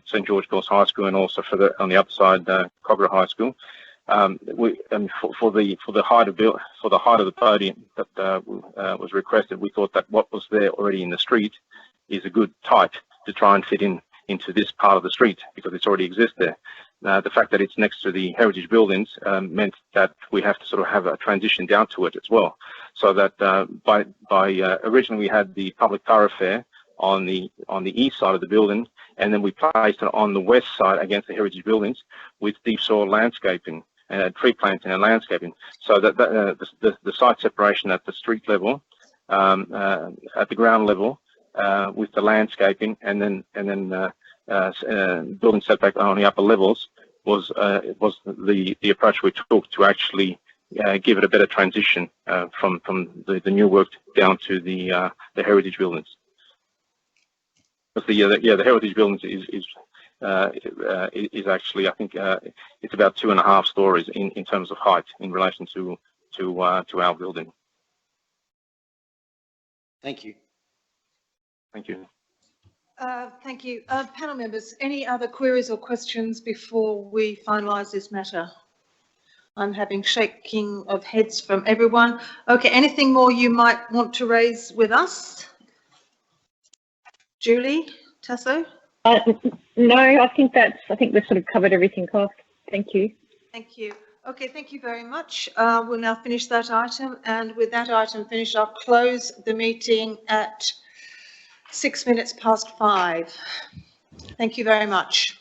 St George Girls High School, and also on the other side Cogra High School. For the height of the podium that was requested, we thought that what was there already in the street is a good type to try and fit into this part of the street, because it's already exists there. The fact that it's next to the heritage buildings meant that we have to sort of have a transition down to it as well. So that originally we had the public thoroughfare on the east side of the building, and then we placed it on the west side against the heritage buildings with deep soil landscaping and tree planting and landscaping, so that the site separation at the street level, at the ground level, with the landscaping, and then building setback on the upper levels was the approach we took to actually give it a better transition from the new work down to the heritage buildings. But the heritage buildings is actually, I think it's about 2.5 stories in terms of height in relation to our building. Thank you. Thank you. Thank you. Panel members, any other queries or questions before we finalise this matter? I'm having shaking of heads from everyone. Okay, anything more you might want to raise with us? Julie, Tasso? No, I think we've sort of covered everything off. Thank you. Thank you. Okay, thank you very much. We'll now finish that item, and with that item finished, I'll close the meeting at 5 minutes. Thank you very much.